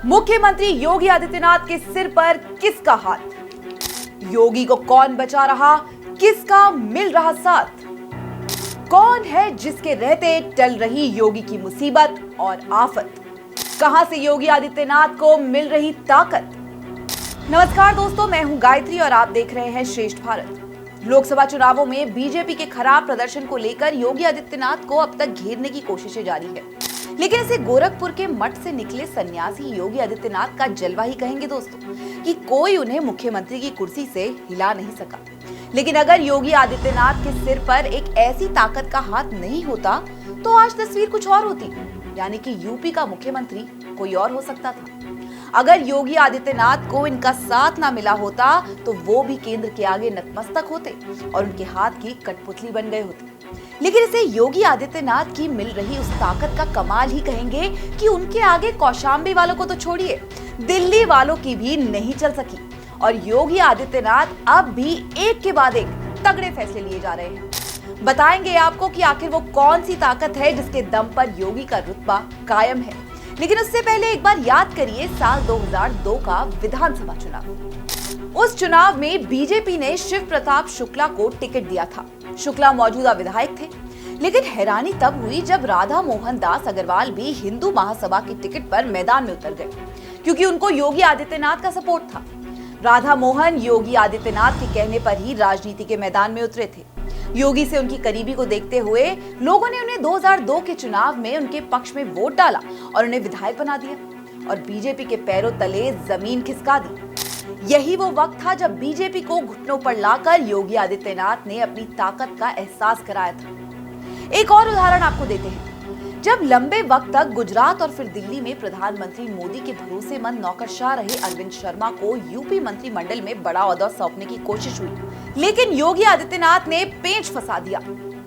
मुख्यमंत्री योगी आदित्यनाथ के सिर पर किसका हाथ? योगी को कौन बचा रहा, किसका मिल रहा साथ? कौन है जिसके रहते टल रही योगी की मुसीबत और आफत? कहां से योगी आदित्यनाथ को मिल रही ताकत? नमस्कार दोस्तों, मैं हूं गायत्री और आप देख रहे हैं श्रेष्ठ भारत। लोकसभा चुनावों में बीजेपी के खराब प्रदर्शन को लेकर योगी आदित्यनाथ को अब तक घेरने की कोशिशें जारी है, लेकिन इसे गोरखपुर के मठ से निकले सन्यासी योगी आदित्यनाथ का जलवा ही कहेंगे दोस्तों, कि कोई उन्हें मुख्यमंत्री की कुर्सी से हिला नहीं सका। लेकिन अगर योगी आदित्यनाथ के सिर पर एक ऐसी ताकत का हाथ नहीं होता तो आज तस्वीर कुछ और होती, यानी कि यूपी का मुख्यमंत्री कोई और हो सकता था। अगर योगी आदित्यनाथ को इनका साथ ना मिला होता तो वो भी केंद्र के आगे नतमस्तक होते और उनके हाथ की कठपुतली बन गए होते। लेकिन इसे योगी आदित्यनाथ की मिल रही उस ताकत का कमाल ही कहेंगे कि उनके आगे कौशाम्बी वालों को तो छोड़िए, दिल्ली वालों की भी नहीं चल सकी और योगी आदित्यनाथ अब भी एक के बाद एक तगड़े फैसले लिए जा रहे हैं। बताएंगे आपको कि आखिर वो कौन सी ताकत है जिसके दम पर योगी का रुतबा कायम है। लेकिन उससे पहले एक बार याद करिए साल 2002 का विधानसभा चुनाव। उस चुनाव में बीजेपी ने शिव प्रताप शुक्ला को टिकट दिया था। शुक्ला मौजूदा विधायक थे, लेकिन हैरानी तब हुई जब राधा मोहन दास अग्रवाल भी हिंदू महासभा की टिकट पर मैदान में उतर गए, क्योंकि उनको योगी आदित्यनाथ का सपोर्ट था। राधा मोहन योगी आदित्यनाथ के कहने पर ही राजनीति के मैदान में उतरे थे। योगी से उनकी करीबी को देखते हुए लोगों ने उन्हें 2002 के चुनाव में उनके पक्ष में वोट डाला और उन्हें विधायक बना दिया और बीजेपी के पैरों तले जमीन खिसका दी। यही वो वक्त था जब बीजेपी को घुटनों पर लाकर योगी आदित्यनाथ ने अपनी ताकत का एहसास कराया था। एक और उदाहरण आपको देते हैं। जब लंबे वक्त तक गुजरात और फिर दिल्ली में प्रधानमंत्री मोदी के भरोसेमंद नौकरशाह रहे अरविंद शर्मा को यूपी मंत्रिमंडल में बड़ा ओहदा सौंपने की कोशिश हुई, लेकिन योगी आदित्यनाथ ने पेंच फंसा दिया।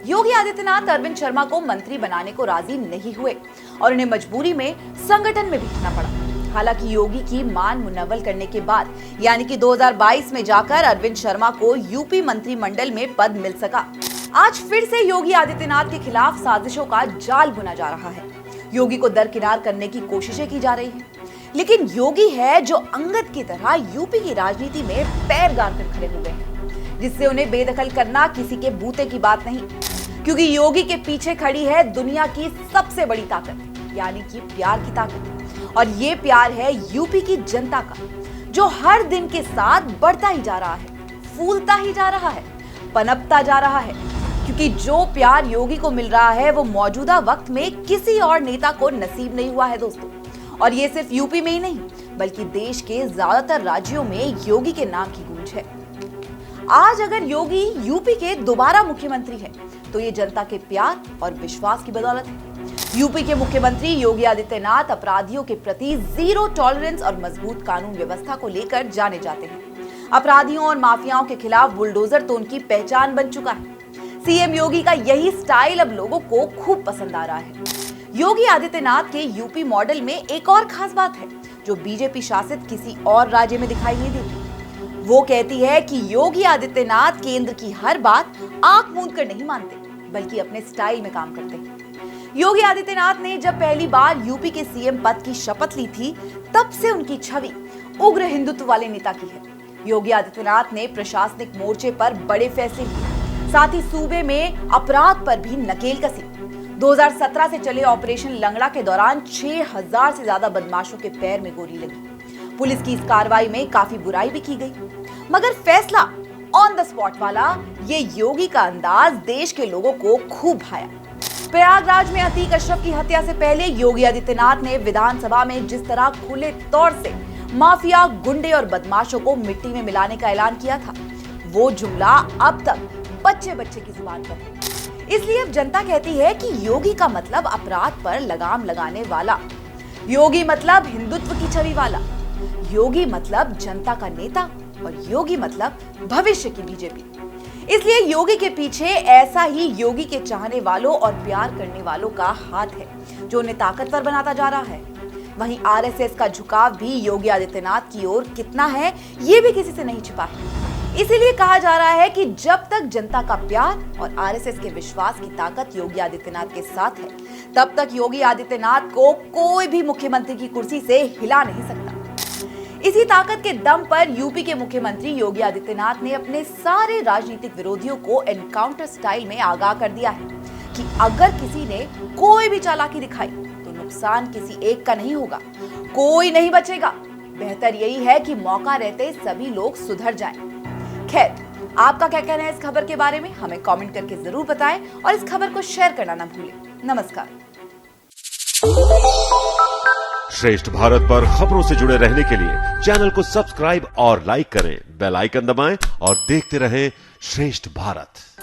योगी आदित्यनाथ अरविंद शर्मा को मंत्री बनाने को राजी नहीं हुए और उन्हें मजबूरी में संगठन में भिड़ना पड़ा। हालांकि योगी की मान मुनव्वल करने के बाद यानी कि 2022 में जाकर अरविंद शर्मा को यूपी मंत्रिमंडल में पद मिल सका। आज फिर से योगी आदित्यनाथ के खिलाफ साजिशों का जाल बुना जा रहा है। योगी को दरकिनार करने की कोशिशें की जा रही हैं, लेकिन योगी है जो अंगद की तरह यूपी की राजनीति में पैर गाड़ कर खड़े हो गए हैं, जिससे उन्हें बेदखल करना किसी के बूते की बात नहीं, क्योंकि योगी के पीछे खड़ी है दुनिया की सबसे बड़ी ताकत, यानी कि प्यार की ताकत। और ये प्यार है यूपी की जनता का, जो हर दिन के साथ बढ़ता ही जा रहा है, फूलता ही जा रहा है, पनपता जा रहा है, क्योंकि जो प्यार योगी को मिल रहा है वो मौजूदा वक्त में किसी और नेता को नसीब नहीं हुआ है दोस्तों। और ये सिर्फ यूपी में ही नहीं बल्कि देश के ज्यादातर राज्यों में योगी के नाम की गूंज है। आज अगर योगी यूपी के दोबारा मुख्यमंत्री हैं, तो ये जनता के प्यार और विश्वास की बदौलत है। यूपी के मुख्यमंत्री योगी आदित्यनाथ अपराधियों के प्रति जीरो टॉलरेंस और मजबूत कानून व्यवस्था को लेकर जाने जाते हैं। अपराधियों और माफियाओं के खिलाफ बुलडोजर तो उनकी पहचान बन चुका है। सीएम योगी का यही स्टाइल अब लोगों को खूब पसंद आ रहा है। योगी आदित्यनाथ के यूपी मॉडल में एक और खास बात है जो बीजेपी शासित किसी और राज्य में दिखाई नहीं देती। वो कहती है कि योगी आदित्यनाथ केंद्र की हर बात आंख मूंद कर नहीं मानते, बल्कि अपने स्टाइल में काम करते हैं। योगी आदित्यनाथ ने जब पहली बार यूपी के सीएम पद की शपथ ली थी, तब से उनकी छवि उग्र हिंदुत्व वाले नेता की है। योगी आदित्यनाथ ने प्रशासनिक मोर्चे पर बड़े फैसले लिए, साथ ही सूबे में अपराध पर भी नकेल कसी। 2017 से चले ऑपरेशन लंगड़ा के दौरान 6000 से ज्यादा बदमाशों के पैर में गोली लगी। पुलिस की इस कार्रवाई में काफी बुराई भी की गई, मगर फैसला ऑन द स्पॉट वाला ये योगी का अंदाज देश के लोगों को खूब भाया। प्रयागराज में अतीक अशरफ की हत्या से पहले योगी आदित्यनाथ ने विधानसभा में जिस तरह खुले तौर से माफिया, गुंडे और बदमाशों को मिट्टी में मिलाने का ऐलान किया था, वो जुमला अब तक बच्चे बच्चे की जुबान पर है। इसलिए अब जनता कहती है कि योगी का मतलब अपराध पर लगाम लगाने वाला, योगी मतलब हिंदुत्व की छवि वाला, योगी मतलब जनता का नेता और योगी मतलब भविष्य की बीजेपी। इसलिए योगी के पीछे ऐसा ही योगी के चाहने वालों और प्यार करने वालों का हाथ है जो उन्हें ताकतवर बनाता जा रहा है। वहीं आरएसएस का झुकाव भी योगी आदित्यनाथ की ओर कितना है ये भी किसी से नहीं छिपा है। इसीलिए कहा जा रहा है कि जब तक जनता का प्यार और आरएसएस के विश्वास की ताकत योगी आदित्यनाथ के साथ है, तब तक योगी आदित्यनाथ को कोई भी मुख्यमंत्री की कुर्सी से हिला नहीं सकता। इसी ताकत के दम पर यूपी के मुख्यमंत्री योगी आदित्यनाथ ने अपने सारे राजनीतिक विरोधियों को एनकाउंटर स्टाइल में आगाह कर दिया है कि अगर किसी ने कोई भी चालाकी दिखाई तो नुकसान किसी एक का नहीं होगा, कोई नहीं बचेगा। बेहतर यही है कि मौका रहते सभी लोग सुधर जाएं। खैर, आपका क्या कहना है इस खबर के बारे में, हमें कमेंट करके जरूर बताएं और इस खबर को शेयर करना ना भूलें। नमस्कार। श्रेष्ठ भारत पर खबरों से जुड़े रहने के लिए चैनल को सब्सक्राइब और लाइक करें, बेल आइकन दबाएं और देखते रहें श्रेष्ठ भारत।